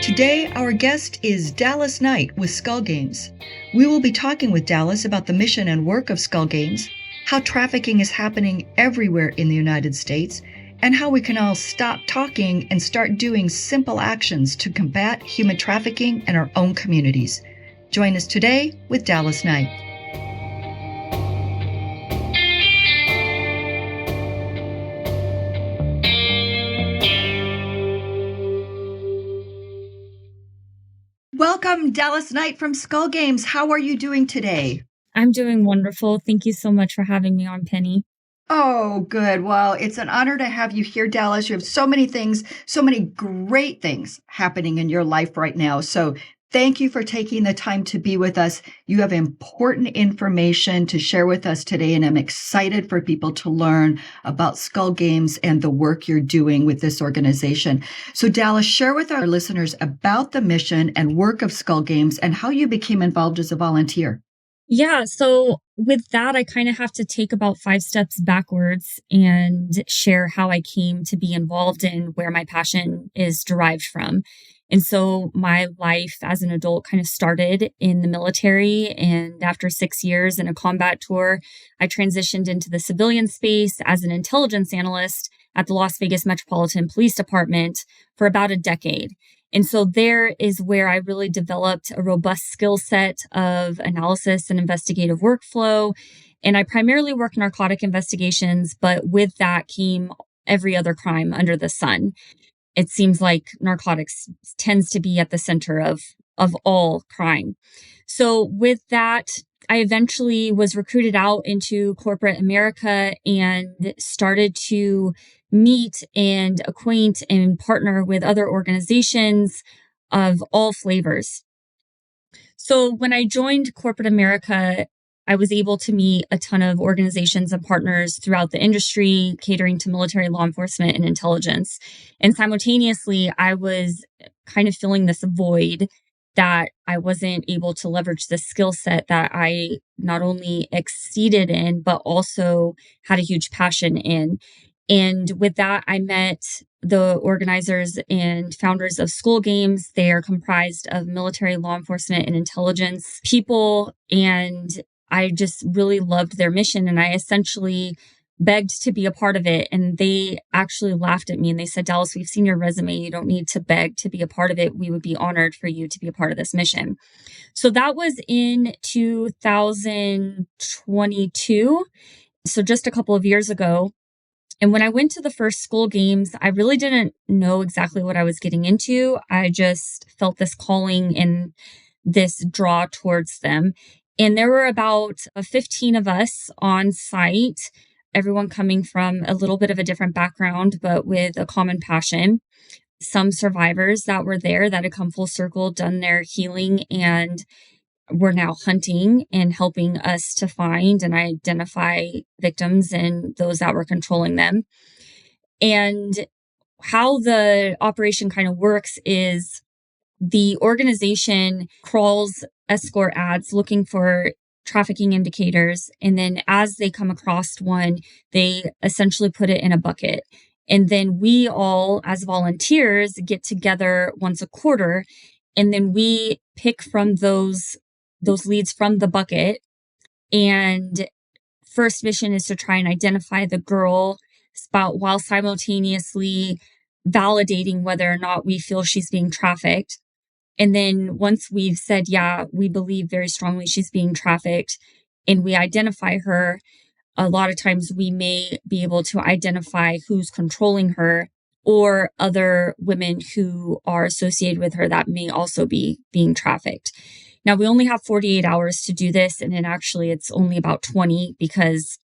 Today, our guest is Dallas Knight with Skull Games. We will be talking with Dallas about the mission and work of Skull Games, how trafficking is happening everywhere in the United States, and how we can all stop talking and start doing simple actions to combat human trafficking in our own communities. Join us today with Dallas Knight. Welcome, Dallas Knight from Skull Games. How are you doing today? I'm doing wonderful. Thank you so much for having me on, Penny. Oh, good. Well, it's an honor to have you here, Dallas. You have so many things, so many great things happening in your life right now. So thank you for taking the time to be with us. You have important information to share with us today, and I'm excited for people to learn about Skull Games and the work you're doing with this organization. So Dallas, share with our listeners about the mission and work of Skull Games and how you became involved as a volunteer. Yeah, so with that, I kind of have to take about 5 steps backwards and share how I came to be involved in where my passion is derived from. And so my life as an adult kind of started in the military. And after 6 years in a combat tour, I transitioned into the civilian space as an intelligence analyst at the Las Vegas Metropolitan Police Department for about a decade. And so there is where I really developed a robust skill set of analysis and investigative workflow. And I primarily work narcotic investigations, but with that came every other crime under the sun. It seems like narcotics tends to be at the center of all crime. So with that, I eventually was recruited out into corporate America and started to meet and acquaint and partner with other organizations of all flavors. So when I joined corporate America, I was able to meet a ton of organizations and partners throughout the industry, catering to military, law enforcement, and intelligence. And simultaneously, I was kind of filling this void that I wasn't able to leverage the skill set that I not only exceeded in, but also had a huge passion in. And with that, I met the organizers and founders of Skull Games. They are comprised of military, law enforcement, and intelligence people. And I just really loved their mission. And I essentially begged to be a part of it. And they actually laughed at me and they said, Dallas, we've seen your resume. You don't need to beg to be a part of it. We would be honored for you to be a part of this mission. So that was in 2022. So just a couple of years ago. And when I went to the first Skull Games, I really didn't know exactly what I was getting into. I just felt this calling and this draw towards them. And there were about 15 of us on site, everyone coming from a little bit of a different background, but with a common passion. Some survivors that were there that had come full circle, done their healing, and were now hunting and helping us to find and identify victims and those that were controlling them. And how the operation kind of works is the organization crawls escort ads looking for trafficking indicators. And then as they come across one, they essentially put it in a bucket. And then we all, as volunteers, get together once a quarter. And then we pick from those leads from the bucket. And first mission is to try and identify the girl spout while simultaneously validating whether or not we feel she's being trafficked. And then once we've said, yeah, we believe very strongly she's being trafficked and we identify her, a lot of times we may be able to identify who's controlling her or other women who are associated with her that may also be being trafficked. Now, we only have 48 hours to do this, and then actually it's only about 20 because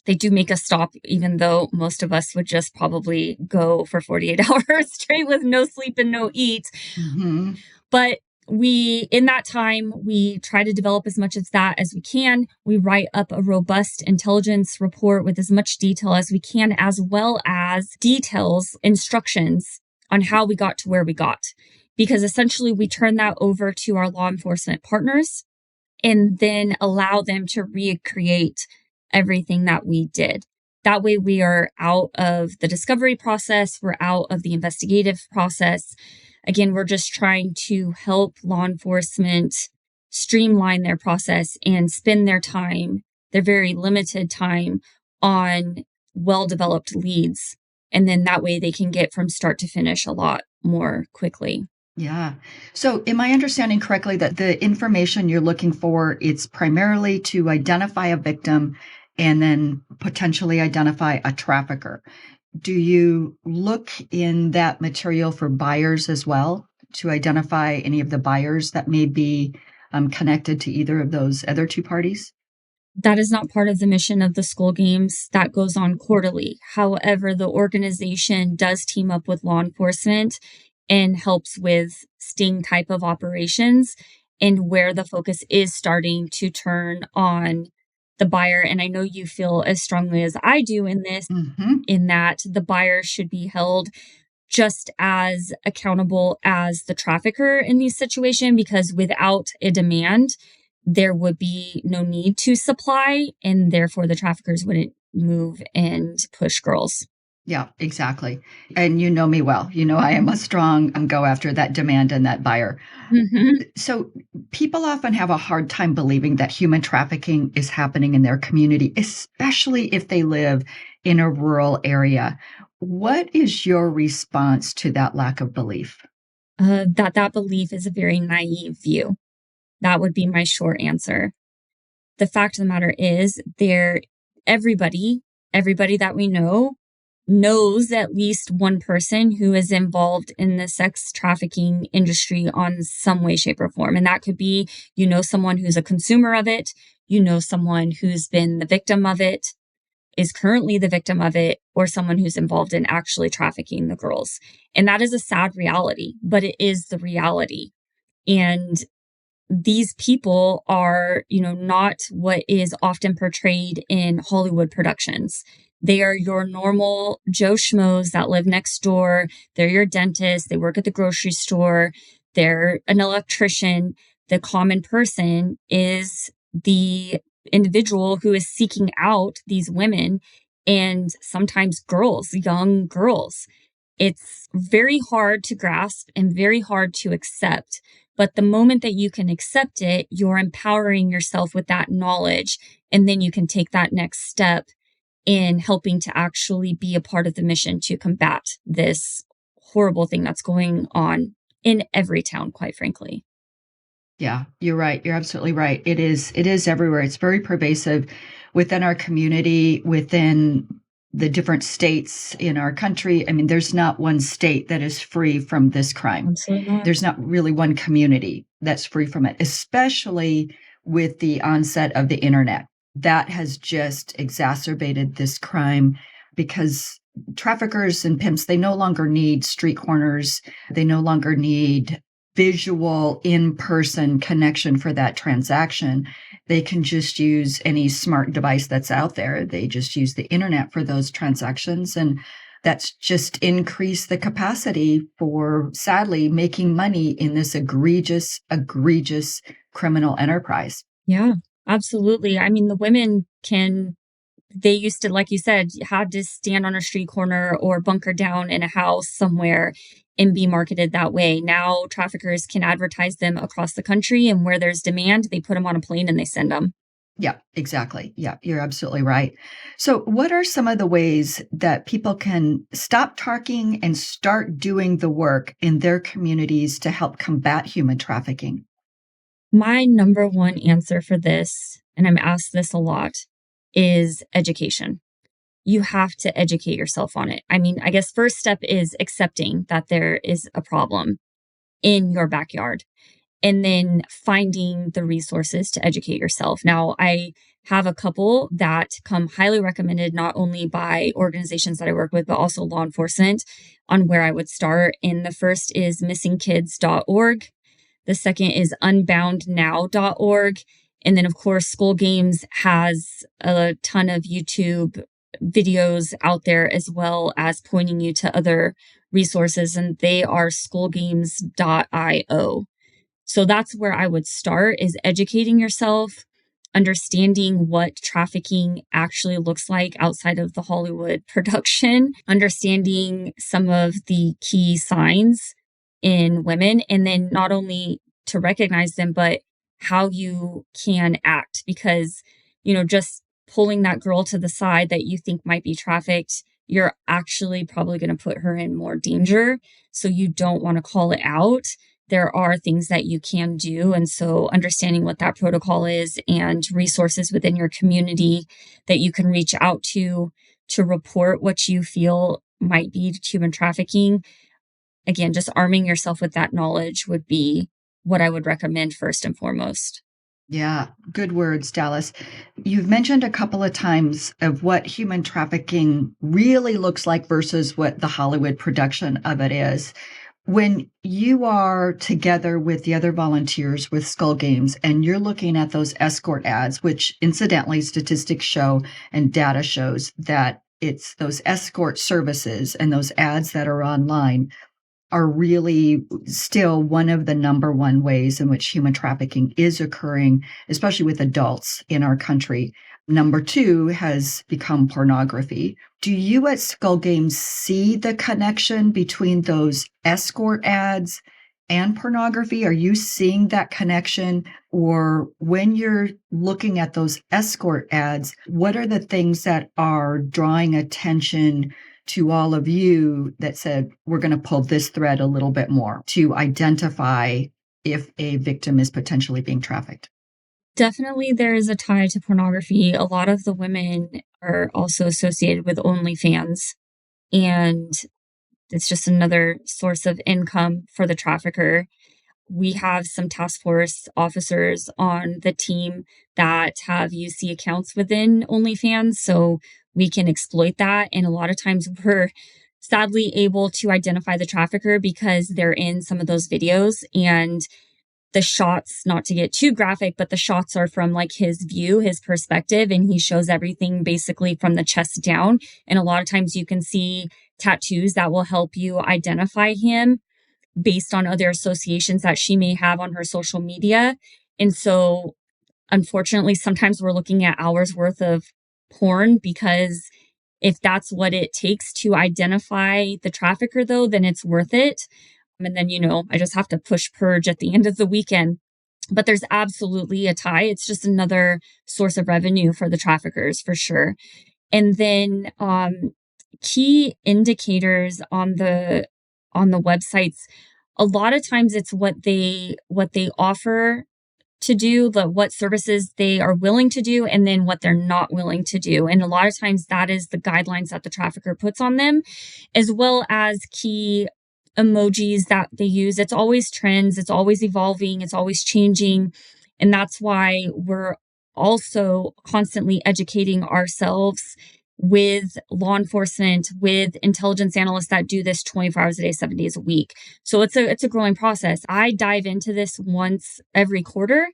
they do make us stop, even though most of us would just probably go for 48 hours straight with no sleep and no eat. Mm-hmm. But in that time, we try to develop as much as that as we can. We write up a robust intelligence report with as much detail as we can, as well as details, instructions on how we got to where we got. Because essentially we turn that over to our law enforcement partners and then allow them to recreate everything that we did. That way we are out of the discovery process. We're out of the investigative process. Again, we're just trying to help law enforcement streamline their process and spend their time, their very limited time, on well developed leads. And then that way they can get from start to finish a lot more quickly. Yeah. So, am I understanding correctly that the information you're looking for, it's primarily to identify a victim and then potentially identify a trafficker? Do you look in that material for buyers as well to identify any of the buyers that may be connected to either of those other two parties? That is not part of the mission of the school games. That goes on quarterly. However, the organization does team up with law enforcement and helps with sting type of operations, and where the focus is starting to turn on the buyer. And I know you feel as strongly as I do in this, Hmm. in that the buyer should be held just as accountable as the trafficker in these situations, because without a demand, there would be no need to supply, and therefore the traffickers wouldn't move and push girls. Yeah, exactly. And you know me well. You know I am a strong go after that demand and that buyer. Mhm. So people often have a hard time believing that human trafficking is happening in their community, especially if they live in a rural area. What is your response to that lack of belief? That belief is a very naive view. That would be my short answer. The fact of the matter is, everybody, everybody that we know knows at least one person who is involved in the sex trafficking industry on some way, shape, or form. And that could be, someone who's a consumer of it, someone who's been the victim of it, is currently the victim of it, or someone who's involved in actually trafficking the girls. And that is a sad reality, but it is the reality. And these people are, not what is often portrayed in Hollywood productions. They are your normal Joe Schmoes that live next door. They're your dentist. They work at the grocery store. They're an electrician. The common person is the individual who is seeking out these women, and sometimes girls, young girls. It's very hard to grasp and very hard to accept. But the moment that you can accept it, you're empowering yourself with that knowledge. And then you can take that next step in helping to actually be a part of the mission to combat this horrible thing that's going on in every town, quite frankly. Yeah, you're right. You're absolutely right. It is everywhere. It's very pervasive within our community, within the different states in our country. I mean, there's not one state that is free from this crime. Absolutely not. There's not really one community that's free from it, especially with the onset of the internet. That has just exacerbated this crime because traffickers and pimps, they no longer need street corners. They no longer need visual in-person connection for that transaction. They can just use any smart device that's out there. They just use the internet for those transactions, and that's just increased the capacity for, sadly, making money in this egregious criminal enterprise. Yeah, absolutely. I mean, the women they used to, like you said, had to stand on a street corner or bunker down in a house somewhere and be marketed that way. Now, traffickers can advertise them across the country, and where there's demand, they put them on a plane and they send them. Yeah, exactly. Yeah, you're absolutely right. So, what are some of the ways that people can stop talking and start doing the work in their communities to help combat human trafficking? My number one answer for this, and I'm asked this a lot, is education. You have to educate yourself on it. I mean, I guess first step is accepting that there is a problem in your backyard, and then finding the resources to educate yourself. Now, I have a couple that come highly recommended, not only by organizations that I work with, but also law enforcement, on where I would start. And the first is missingkids.org. The second is unboundnow.org. And then, of course, School Games has a ton of YouTube videos out there, as well as pointing you to other resources, and they are schoolgames.io. So that's where I would start, is educating yourself, understanding what trafficking actually looks like outside of the Hollywood production, understanding some of the key signs in women. And then not only to recognize them, but how you can act because, just pulling that girl to the side that you think might be trafficked, you're actually probably going to put her in more danger. So you don't want to call it out. There are things that you can do. And so understanding what that protocol is and resources within your community that you can reach out to report what you feel might be human trafficking. Again, just arming yourself with that knowledge would be what I would recommend first and foremost. Yeah, good words, Dallas. You've mentioned a couple of times of what human trafficking really looks like versus what the Hollywood production of it is. When you are together with the other volunteers with Skull Games and you're looking at those escort ads, which incidentally statistics show and data shows that it's those escort services and those ads that are online are really still one of the number one ways in which human trafficking is occurring, especially with adults in our country. Number two has become pornography. Do you at Skull Games see the connection between those escort ads and pornography? Are you seeing that connection? Or when you're looking at those escort ads, what are the things that are drawing attention to all of you that said, we're going to pull this thread a little bit more to identify if a victim is potentially being trafficked? Definitely, there is a tie to pornography. A lot of the women are also associated with OnlyFans, and it's just another source of income for the trafficker. We have some task force officers on the team that have UC accounts within OnlyFans, so we can exploit that. And a lot of times we're sadly able to identify the trafficker because they're in some of those videos and the shots, not to get too graphic, but the shots are from like his view, his perspective, and he shows everything basically from the chest down. And a lot of times you can see tattoos that will help you identify him based on other associations that she may have on her social media. And so, unfortunately, sometimes we're looking at hours worth of porn because if that's what it takes to identify the trafficker, though, then it's worth it. And then, I just have to push purge at the end of the weekend. But there's absolutely a tie. It's just another source of revenue for the traffickers for sure. And then key indicators on the websites, a lot of times it's what they offer to do, what services they are willing to do, and then what they're not willing to do. And a lot of times that is the guidelines that the trafficker puts on them, as well as key emojis that they use. It's always trends, it's always evolving, it's always changing. And that's why we're also constantly educating ourselves with law enforcement, with intelligence analysts that do this 24 hours a day, 7 days a week. So it's a growing process. I dive into this once every quarter,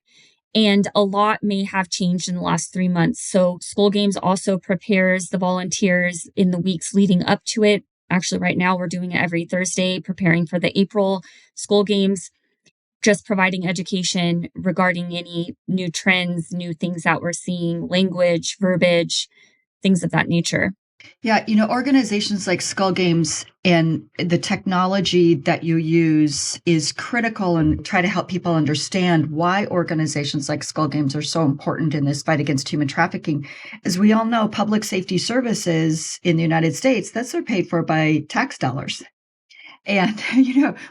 and a lot may have changed in the last 3 months. So Skull Games also prepares the volunteers in the weeks leading up to it. Actually, right now we're doing it every Thursday, preparing for the April Skull Games, just providing education regarding any new trends, new things that we're seeing, language, verbiage, things of that nature. Yeah, organizations like Skull Games and the technology that you use is critical and try to help people understand why organizations like Skull Games are so important in this fight against human trafficking. As we all know, public safety services in the United States, that's are paid for by tax dollars. And,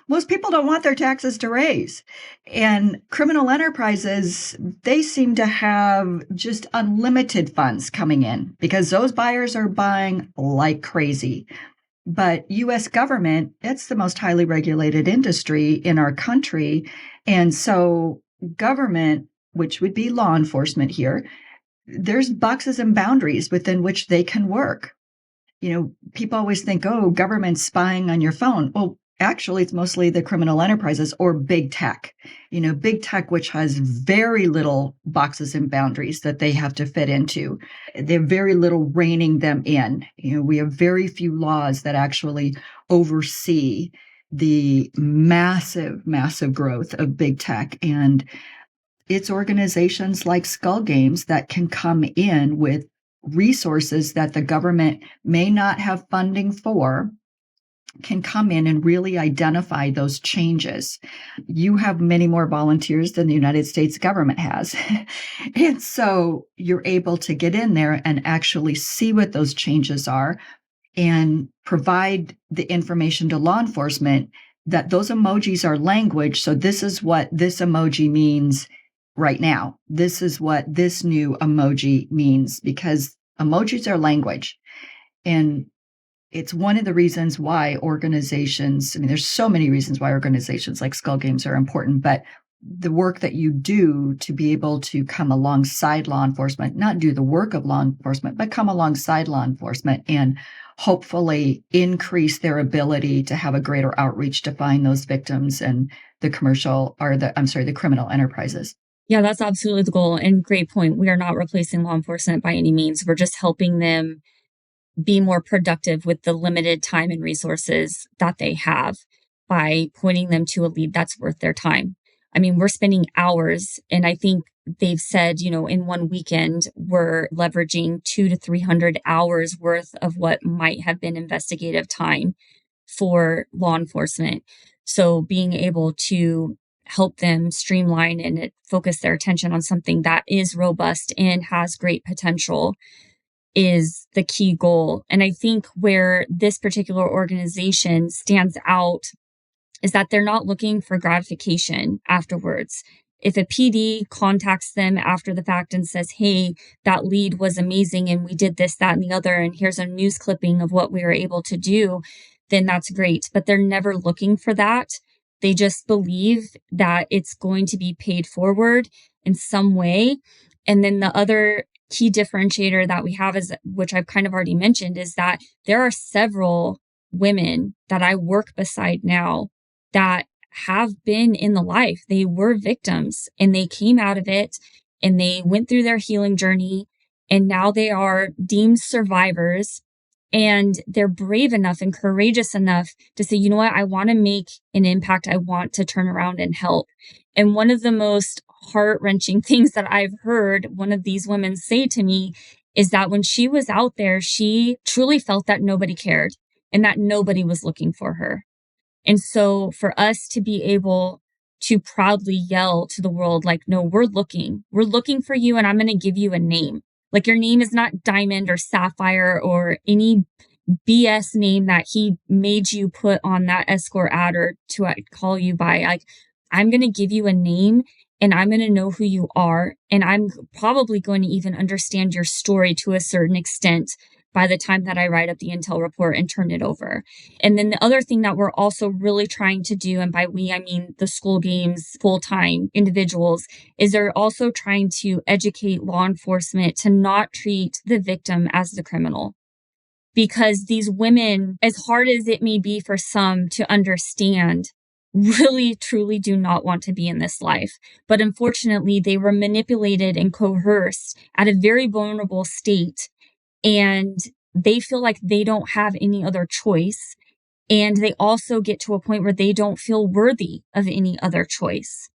most people don't want their taxes to raise. And criminal enterprises, they seem to have just unlimited funds coming in because those buyers are buying like crazy. But US government, it's the most highly regulated industry in our country. And so government, which would be law enforcement here, there's boxes and boundaries within which they can work. People always think, oh, government's spying on your phone. Well, actually, it's mostly the criminal enterprises or big tech, big tech, which has very little boxes and boundaries that they have to fit into. They have very little reining them in. We have very few laws that actually oversee the massive, massive growth of big tech. And it's organizations like Skull Games that can come in with resources that the government may not have funding for can come in and really identify those changes. You have many more volunteers than the United States government has. And so you're able to get in there and actually see what those changes are and provide the information to law enforcement that those emojis are language. So this is what this emoji means right now. This is what this new emoji means, because emojis are language. And it's one of the reasons why organizations, I mean, there's so many reasons why organizations like Skull Games are important, but the work that you do to be able to come alongside law enforcement, not do the work of law enforcement, but come alongside law enforcement and hopefully increase their ability to have a greater outreach to find those victims and the the criminal enterprises. Yeah, that's absolutely the goal. And great point. We are not replacing law enforcement by any means. We're just helping them be more productive with the limited time and resources that they have by pointing them to a lead that's worth their time. I mean, we're spending hours, and I think they've said, in one weekend, we're leveraging 200 to 300 hours worth of what might have been investigative time for law enforcement. So being able to help them streamline and focus their attention on something that is robust and has great potential is the key goal. And I think where this particular organization stands out is that they're not looking for gratification afterwards. If a PD contacts them after the fact and says, hey, that lead was amazing and we did this, that, and the other, and here's a news clipping of what we were able to do, then that's great. But they're never looking for that. They just believe that it's going to be paid forward in some way. And then the other key differentiator that we have is, which I've kind of already mentioned, is that there are several women that I work beside now that have been in the life. They were victims and they came out of it and they went through their healing journey, and now they are deemed survivors, and they're brave enough and courageous enough to say, you know what, I want to make an impact. I want to turn around and help. And one of the most heart-wrenching things that I've heard one of these women say to me is that when she was out there, she truly felt that nobody cared and that nobody was looking for her. And so for us to be able to proudly yell to the world, like, no, we're looking for you, and I'm going to give you a name. Like, your name is not Diamond or Sapphire or any BS name that he made you put on that escort ad or to call you by. Like, I'm going to give you a name, and I'm going to know who you are. And I'm probably going to even understand your story to a certain extent by the time that I write up the intel report and turn it over. And then the other thing that we're also really trying to do, and by we, I mean the Skull Games full-time individuals, is they're also trying to educate law enforcement to not treat the victim as the criminal. Because these women, as hard as it may be for some to understand, really truly do not want to be in this life. But unfortunately, they were manipulated and coerced at a very vulnerable state, and they feel like they don't have any other choice. And they also get to a point where they don't feel worthy of any other choice.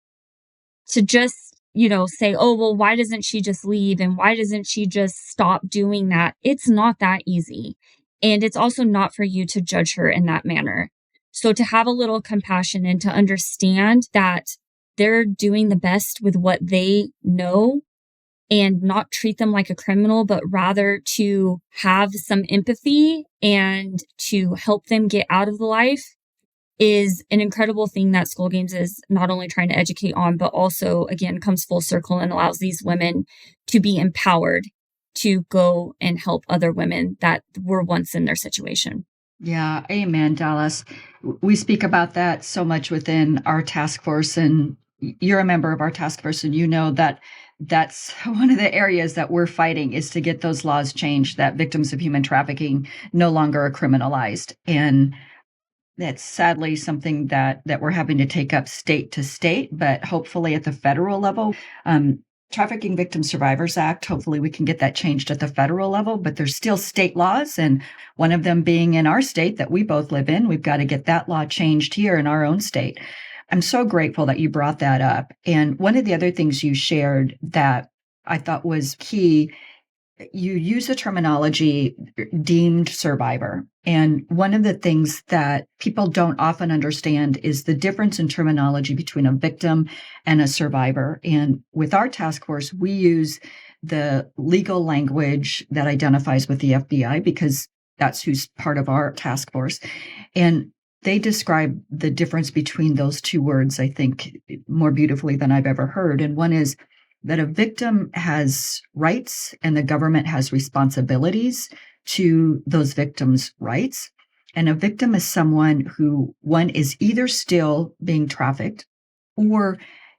To just, say, oh, well, why doesn't she just leave? And why doesn't she just stop doing that? It's not that easy. And it's also not for you to judge her in that manner. So to have a little compassion and to understand that they're doing the best with what they know, and not treat them like a criminal, but rather to have some empathy and to help them get out of the life, is an incredible thing that Skull Games is not only trying to educate on, but also, again, comes full circle and allows these women to be empowered to go and help other women that were once in their situation. Yeah, amen, Dallas. We speak about that so much within our task force, and you're a member of our task force, and you know that that's one of the areas that we're fighting, is to get those laws changed, that victims of human trafficking no longer are criminalized. And that's sadly something that we're having to take up state to state, but hopefully at the federal level. Trafficking Victim Survivors Act, hopefully we can get that changed at the federal level, but there's still state laws, and one of them being in our state that we both live in. We've got to get that law changed here in our own state. I'm so grateful that you brought that up. And one of the other things you shared that I thought was key you use the terminology deemed survivor. And one of the things that people don't often understand is the difference in terminology between a victim and a survivor. And with our task force, we use the legal language that identifies with the FBI because that's who's part of our task force. And they describe the difference between those two words, I think, more beautifully than I've ever heard. And one is that a victim has rights and the government has responsibilities to those victims' rights. And a victim is someone who, one, is either still being trafficked or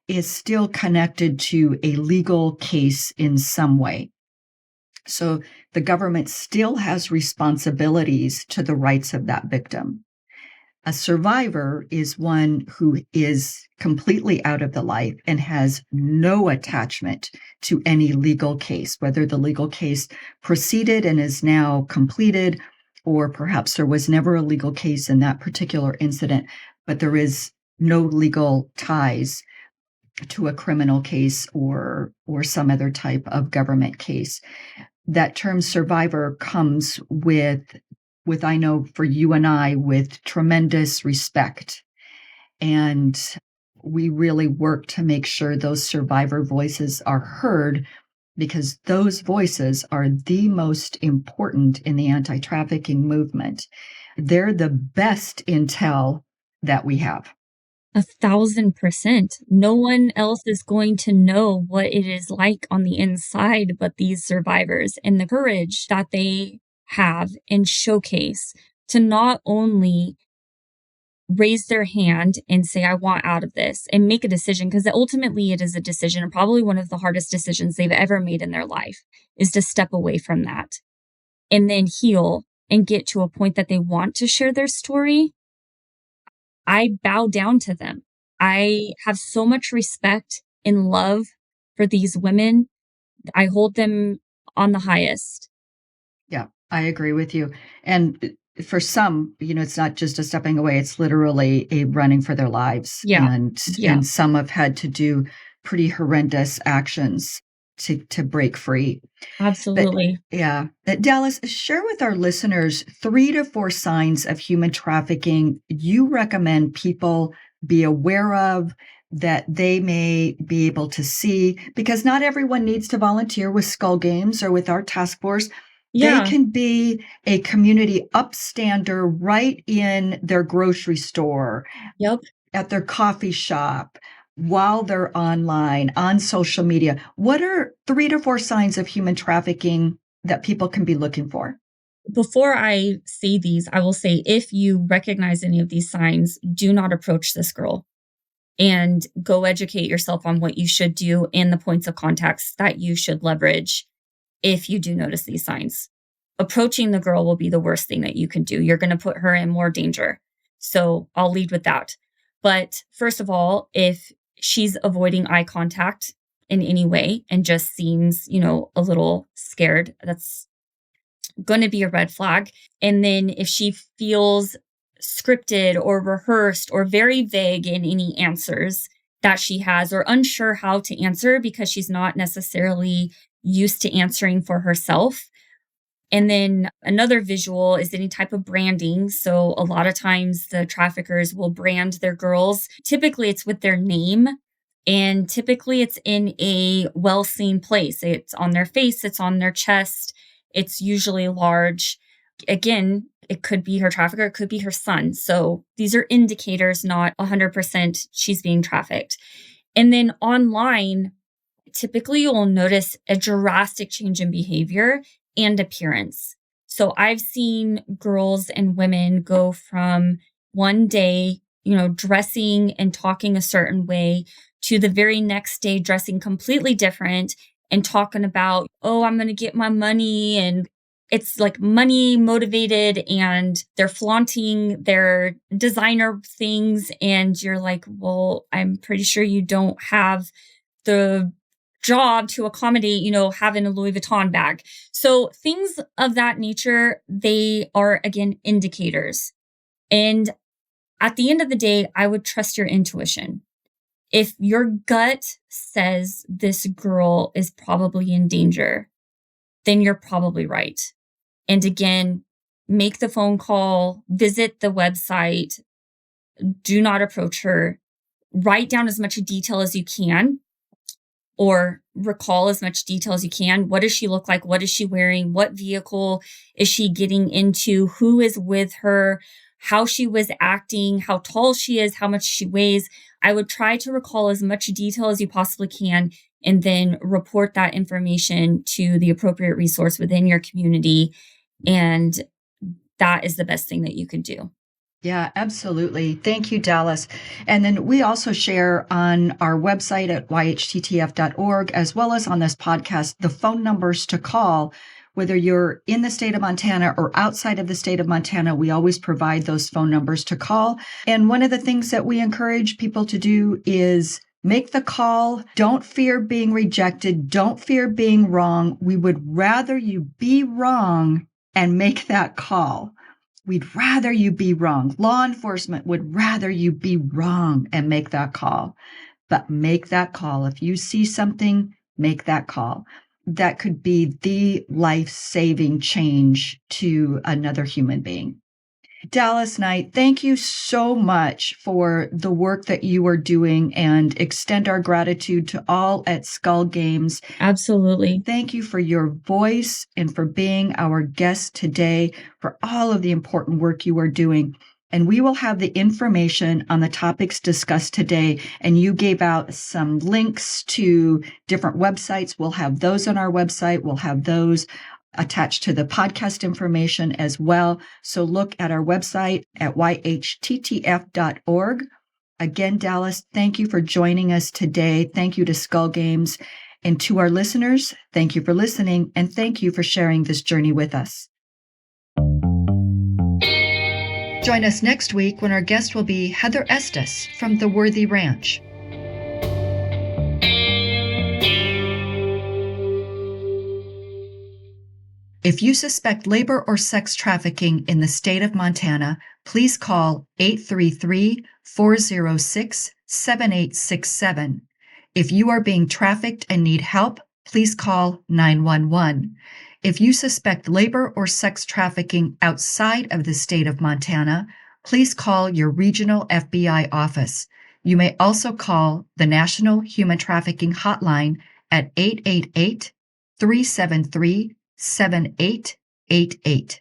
is still connected to a legal case in some way. So the government still has responsibilities to the rights of that victim. A survivor is one who is completely out of the life and has no attachment to any legal case, whether the legal case proceeded and is now completed, or perhaps there was never a legal case in that particular incident, but there is no legal ties to a criminal case or some other type of government case. That term survivor comes with I know for you and I with tremendous respect, and we really work to make sure those survivor voices are heard because those voices are the most important in the anti-trafficking movement. They're the best intel that we have. 1,000%. No one else is going to know what it is like on the inside but these survivors, and the courage that they have and showcase to not only raise their hand and say, I want out of this and make a decision, because ultimately it is a decision, and probably one of the hardest decisions they've ever made in their life is to step away from that and then heal and get to a point that they want to share their story. I bow down to them. I have so much respect and love for these women. I hold them on the highest. Yeah, I agree with you. And for some, it's not just a stepping away, it's literally a running for their lives. Yeah. And Yeah. and some have had to do pretty horrendous actions to break free. But Absolutely. yeah, Dallas, share with our listeners 3 to 4 signs of human trafficking you recommend people be aware of that they may be able to see, because not everyone needs to volunteer with Skull Games or with our task force. They Yeah. can be a community upstander right in their grocery store, Yep. at their coffee shop, while they're online, on social media. What are 3 to 4 signs of human trafficking that people can be looking for? Before I say these, I will say if you recognize any of these signs, do not approach this girl and go educate yourself on what you should do and the points of contacts that you should leverage if you do notice these signs. Approaching the girl will be the worst thing that you can do. You're going to put her in more danger. So I'll lead with that. But first of all, if she's avoiding eye contact in any way and just seems, a little scared, that's going to be a red flag. And then if she feels scripted or rehearsed or very vague in any answers that she has, or unsure how to answer because she's not necessarily used to answering for herself. And then another visual is any type of branding. So a lot of times the traffickers will brand their girls. Typically it's with their name, and typically it's in a well seen place. It's on their face, it's on their chest, it's usually large. Again, it could be her trafficker, it could be her son. So these are indicators, not 100% she's being trafficked. And then online, typically you'll notice a drastic change in behavior and appearance. So I've seen girls and women go from one day, dressing and talking a certain way to the very next day dressing completely different and talking about, oh, I'm going to get my money. And it's like money motivated and they're flaunting their designer things. And you're like, well, I'm pretty sure you don't have the job to accommodate, having a Louis Vuitton bag. So things of that nature, they are again indicators. And at the end of the day, I would trust your intuition. If your gut says this girl is probably in danger, then you're probably right. And again, make the phone call, visit the website, do not approach her, write down as much detail as you can or recall as much detail as you can. What does she look like? What is she wearing? What vehicle is she getting into? Who is with her? How she was acting, how tall she is, how much she weighs. I would try to recall as much detail as you possibly can and then report that information to the appropriate resource within your community. And that is the best thing that you can do. Yeah, absolutely. Thank you, Dallas. And then we also share on our website at yhttf.org, as well as on this podcast, the phone numbers to call. Whether you're in the state of Montana or outside of the state of Montana, we always provide those phone numbers to call. And one of the things that we encourage people to do is make the call. Don't fear being rejected. Don't fear being wrong. We would rather you be wrong and make that call. We'd rather you be wrong. Law enforcement would rather you be wrong and make that call. But make that call. If you see something, make that call. That could be the life-saving change to another human being. Dallas Knight, thank you so much for the work that you are doing and extend our gratitude to all at Skull Games. Absolutely. Thank you for your voice and for being our guest today, for all of the important work you are doing. And we will have the information on the topics discussed today. And you gave out some links to different websites. We'll have those on our website. We'll have those attached to the podcast information as well. So look at our website at yhttf.org. Again, Dallas, thank you for joining us today. Thank you to Skull Games. And to our listeners, thank you for listening, and thank you for sharing this journey with us. Join us next week when our guest will be Heather Estes from the Worthy Ranch. If you suspect labor or sex trafficking in the state of Montana, please call 833-406-7867. If you are being trafficked and need help, please call 911. If you suspect labor or sex trafficking outside of the state of Montana, please call your regional FBI office. You may also call the National Human Trafficking Hotline at 888-373-7888.